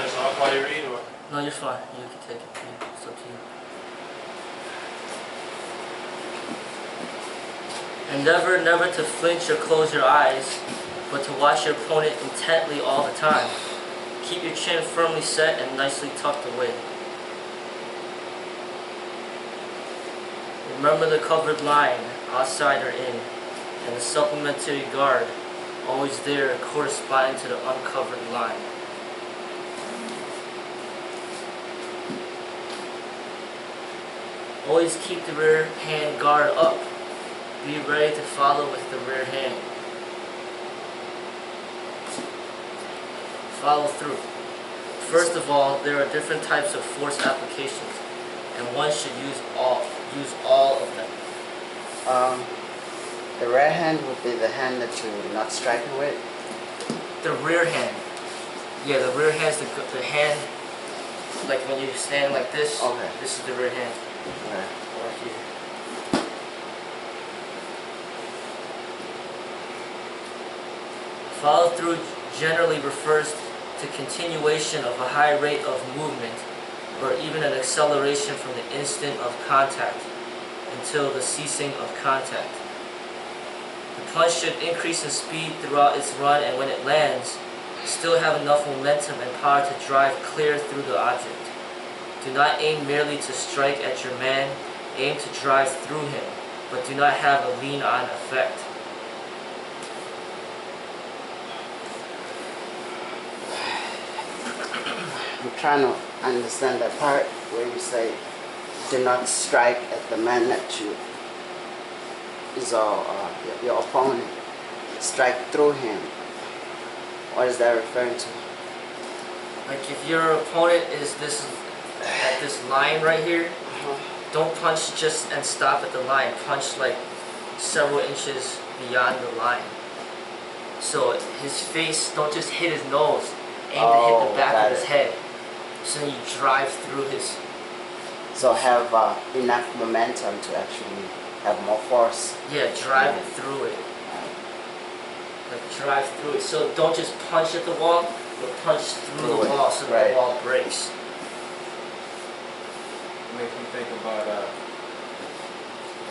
this off while you read, or? No, you're fine. You can take it. It's up to you. Endeavor never to flinch or close your eyes, but to watch your opponent intently all the time. Keep your chin firmly set and nicely tucked away. Remember the covered line, outside or in, and the supplementary guard, always there corresponding to the uncovered line. Always keep the rear hand guard up. Be ready to follow with the rear hand. Follow through. First of all, there are different types of force applications, and one should use all of them. The right hand would be the hand that you're not striking with? The rear hand. Yeah, the rear hand is the hand, like when you stand like this. Okay. This is the rear hand. Okay. Right here. Follow through generally refers to continuation of a high rate of movement, or even an acceleration from the instant of contact until the ceasing of contact. The punch should increase in speed throughout its run, and when it lands, still have enough momentum and power to drive clear through the object. Do not aim merely to strike at your man, aim to drive through him, but do not have a lean-on effect. I'm trying to understand that part where you say, do not strike at the man that you is your opponent. Strike through him. What is that referring to? Like if your opponent is at this line right here, don't punch just and stop at the line. Punch like several inches beyond the line. So his face, don't just hit his nose. Aim to hit the back of his head. So you drive through his... So have enough momentum to actually have more force. Yeah, drive it through it. Like drive through it. So don't just punch at the wall, but punch through the wall so the wall breaks. Makes me think about like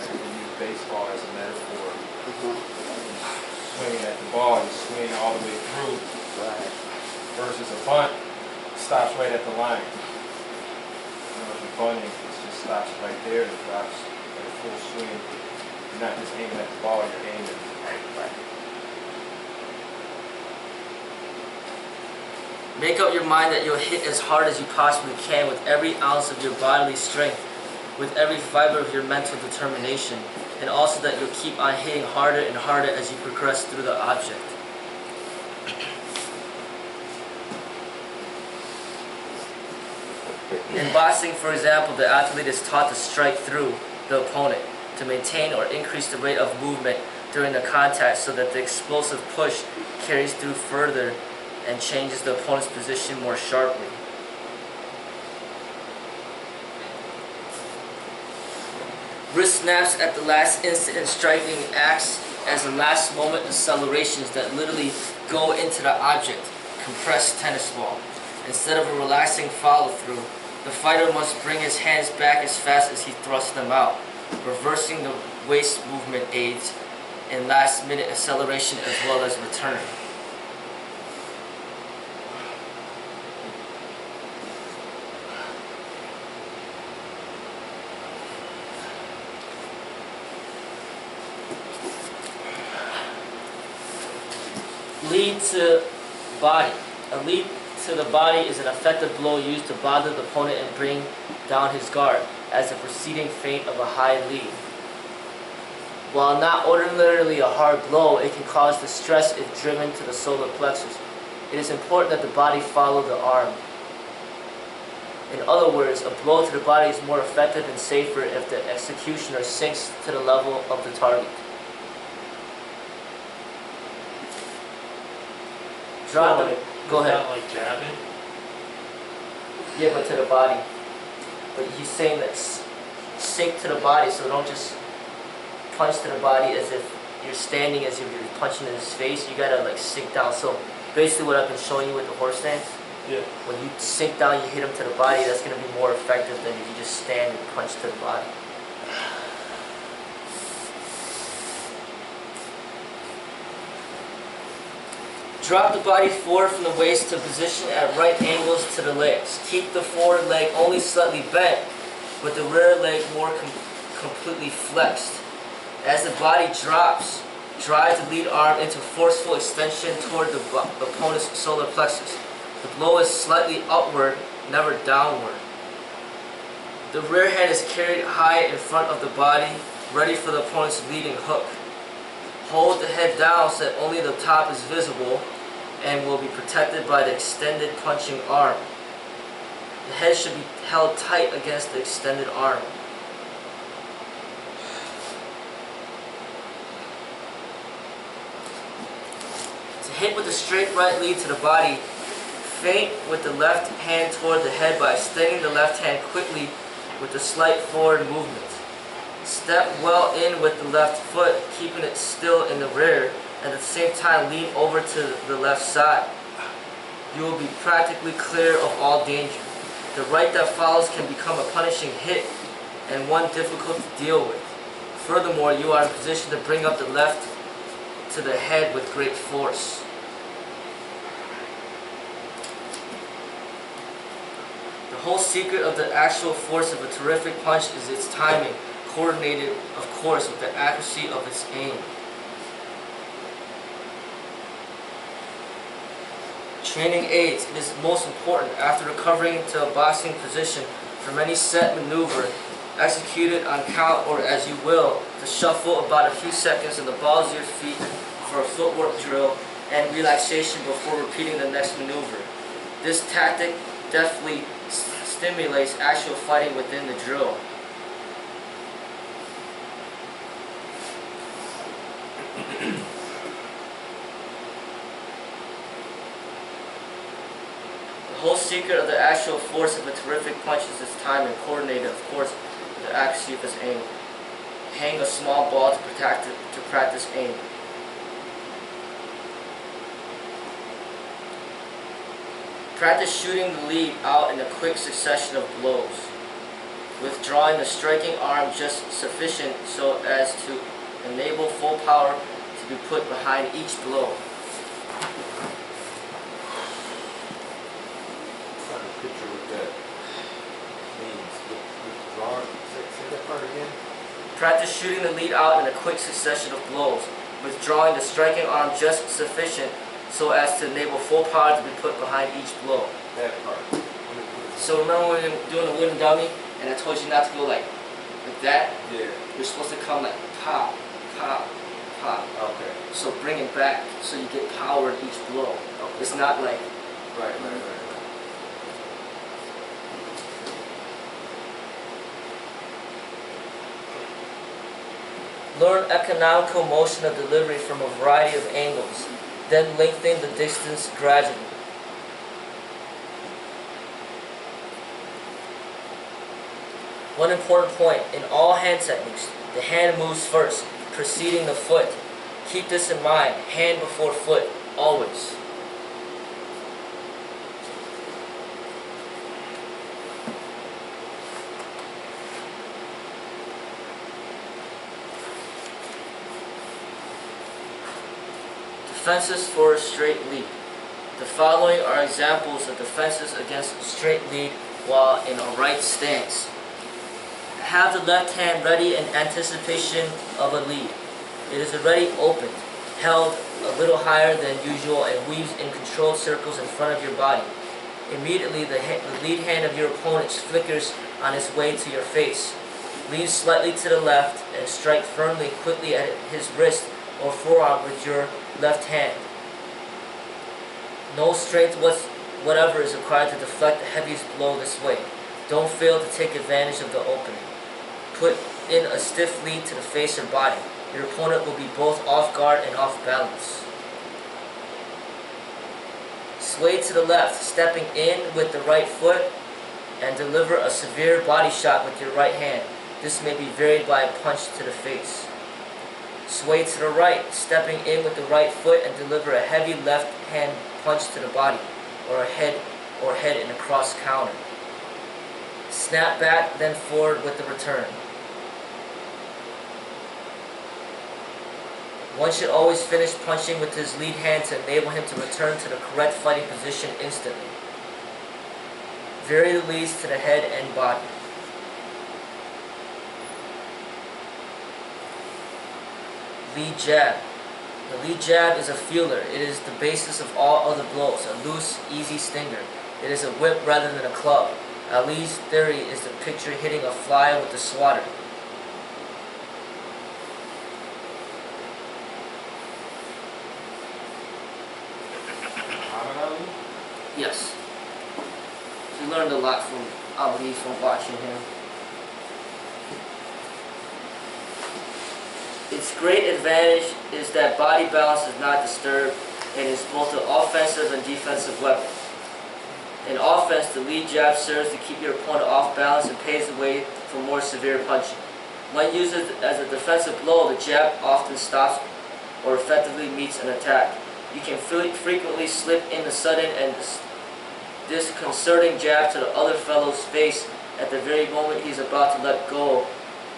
if you use baseball as a metaphor. Swinging at the ball, you swing all the way through. Right. Versus a bunt, stops right at the line. You know, if you're bunting, it just stops right there and drops at a full swing. You're not just aiming at the ball, you're aiming. Right. Make up your mind that you'll hit as hard as you possibly can with every ounce of your bodily strength, with every fiber of your mental determination, and also that you'll keep on hitting harder and harder as you progress through the object. In boxing, for example, the athlete is taught to strike through the opponent to maintain or increase the rate of movement during the contact so that the explosive push carries through further and changes the opponent's position more sharply. Wrist snaps at the last instant and striking acts as the last moment accelerations that literally go into the object, compressed tennis ball. Instead of a relaxing follow-through, the fighter must bring his hands back as fast as he thrusts them out, reversing the waist movement aids in last-minute acceleration as well as return. Lead to body. A lead to the body is an effective blow used to bother the opponent and bring down his guard, as a preceding feint of a high lead. While not ordinarily a hard blow, it can cause distress if driven to the solar plexus. It is important that the body follow the arm. In other words, a blow to the body is more effective and safer if the executioner sinks to the level of the target. Drop it. Go ahead. Not like jabbing? Yeah, but to the body. But he's saying that sink to the body, so don't just punch to the body as if you're standing, as if you're punching in his face. You gotta like sink down. So basically what I've been showing you with the horse stance, Yeah. When you sink down, you hit him to the body, that's going to be more effective than if you just stand and punch to the body. Drop the body forward from the waist to position at right angles to the legs. Keep the forward leg only slightly bent, with the rear leg more completely flexed. As the body drops, drive the lead arm into forceful extension toward the opponent's solar plexus. The blow is slightly upward, never downward. The rear hand is carried high in front of the body, ready for the opponent's leading hook. Hold the head down so that only the top is visible and will be protected by the extended punching arm. The head should be held tight against the extended arm. To hit with a straight right lead to the body, feint with the left hand toward the head by extending the left hand quickly with a slight forward movement. Step well in with the left foot, keeping it still in the rear, and at the same time lean over to the left side. You will be practically clear of all danger. The right that follows can become a punishing hit and one difficult to deal with. Furthermore, you are in position to bring up the left to the head with great force. The whole secret of the actual force of a terrific punch is its timing, coordinated, of course, with the accuracy of its aim. Training aids. It is most important after recovering to a boxing position from any set maneuver, executed on count or as you will, to shuffle about a few seconds in the balls of your feet for a footwork drill and relaxation before repeating the next maneuver. This tactic deftly stimulates actual fighting within the drill. The whole secret of the actual force of a terrific punch is its timing, coordinated, of course, with the accuracy of its aim. Hang a small ball to practice aim. Practice shooting the lead out in a quick succession of blows, withdrawing the striking arm just sufficient so as to enable full power to be put behind each blow. Picture what that means. Withdraw. Say that part again. Practice shooting the lead out in a quick succession of blows, withdrawing the striking arm just sufficient so as to enable full power to be put behind each blow. That part. So remember when you're doing a wooden dummy, and I told you not to go like that? Yeah. You're supposed to come like pop, pop, pop. Okay. So bring it back so you get power in each blow. Okay. It's not like... Right. Learn economical motion of delivery from a variety of angles, then lengthen the distance gradually. One important point, in all hand techniques, the hand moves first, preceding the foot. Keep this in mind, hand before foot, always. Defenses for a straight lead. The following are examples of defenses against a straight lead while in a right stance. Have the left hand ready in anticipation of a lead. It is already opened, held a little higher than usual, and weaves in controlled circles in front of your body. Immediately, the lead hand of your opponent flickers on its way to your face. Lean slightly to the left and strike firmly, quickly at his wrist or forearm with your left hand. No strength whatever is required to deflect the heaviest blow this way. Don't fail to take advantage of the opening. Put in a stiff lead to the face or body. Your opponent will be both off guard and off balance. Sway to the left, stepping in with the right foot, and deliver a severe body shot with your right hand. This may be varied by a punch to the face. Sway to the right, stepping in with the right foot and deliver a heavy left hand punch to the body or a head or head in a cross counter. Snap back, then forward with the return. One should always finish punching with his lead hand to enable him to return to the correct fighting position instantly. Vary the leads to the head and body. Lead jab. The lead jab is a feeler. It is the basis of all other blows, a loose, easy stinger. It is a whip rather than a club. Ali's theory is to picture hitting a fly with a swatter. Yes. We learned a lot from Ali from watching him. Its great advantage is that body balance is not disturbed and is both an offensive and defensive weapon. In offense, the lead jab serves to keep your opponent off balance and paves the way for more severe punching. When used as a defensive blow, the jab often stops or effectively meets an attack. You can frequently slip in a sudden and disconcerting jab to the other fellow's face at the very moment he's about to let go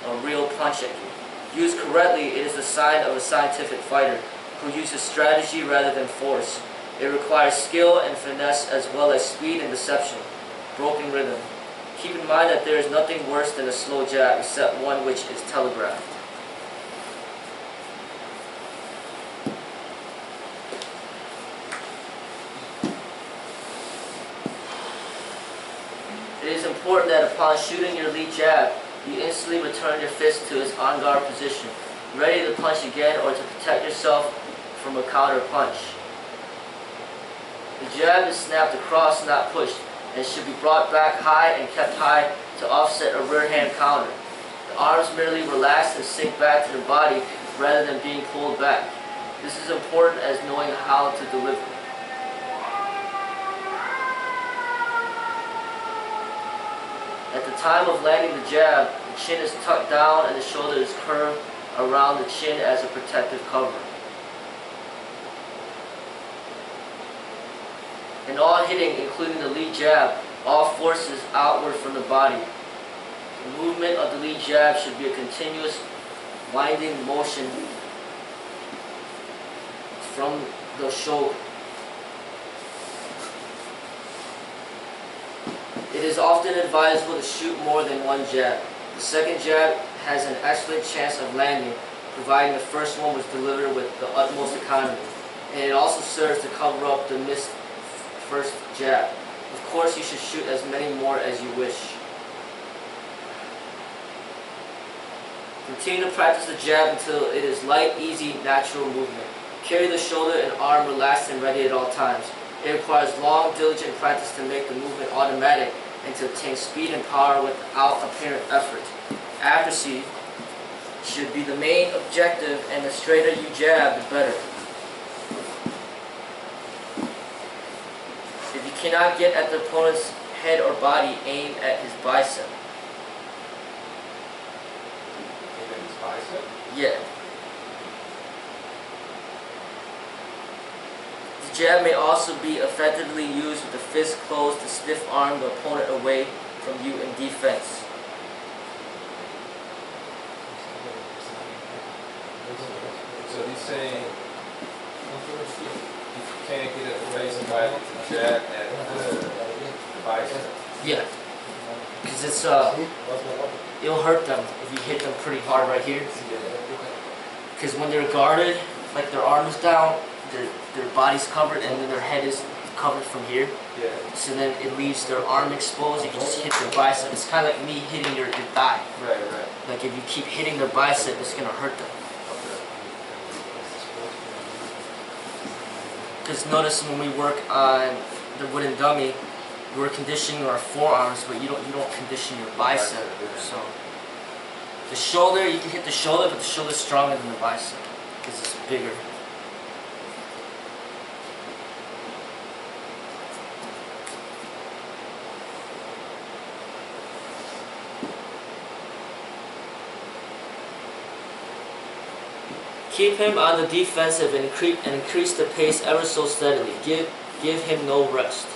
a real punch at you. Used correctly, it is the sign of a scientific fighter who uses strategy rather than force. It requires skill and finesse as well as speed and deception. Broken rhythm. Keep in mind that there is nothing worse than a slow jab except one which is telegraphed. It is important that upon shooting your lead jab, you instantly return your fist to its on guard position, ready to punch again or to protect yourself from a counter punch. The jab is snapped across, not pushed, and should be brought back high and kept high to offset a rear hand counter. The arms merely relax and sink back to the body rather than being pulled back. This is important as knowing how to deliver. At the time of landing the jab, the chin is tucked down and the shoulder is curved around the chin as a protective cover. In all hitting, including the lead jab, all force is outward from the body. The movement of the lead jab should be a continuous winding motion from the shoulder. It is often advisable to shoot more than one jab. The second jab has an excellent chance of landing, providing the first one was delivered with the utmost economy. And it also serves to cover up the missed first jab. Of course, you should shoot as many more as you wish. Continue to practice the jab until it is light, easy, natural movement. Carry the shoulder and arm relaxed and ready at all times. It requires long, diligent practice to make the movement automatic and to obtain speed and power without apparent effort. Accuracy should be the main objective, and the straighter you jab, the better. If you cannot get at the opponent's head or body, aim at his bicep. Aim at his bicep? Yeah. The jab may also be effectively used with the fist closed to stiff arm the opponent away from you in defense. So he's saying if you can't get at the face and body to jab at the bicep? Yeah. Because it's it'll hurt them if you hit them pretty hard right here. Because when they're guarded, like their arm is down, their body's covered, and then their head is covered from here. Yeah. So then it leaves their arm exposed. You can just hit their bicep. It's kind of like me hitting your thigh. Right, right. Like if you keep hitting their bicep, it's gonna hurt them. Because notice when we work on the wooden dummy, we're conditioning our forearms, but you don't condition your bicep. So the shoulder, you can hit the shoulder, but the shoulder's stronger than the bicep because it's bigger. Keep him on the defensive and increase the pace ever so steadily. Give him no rest.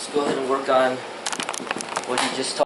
Let's go ahead and work on what he just taught.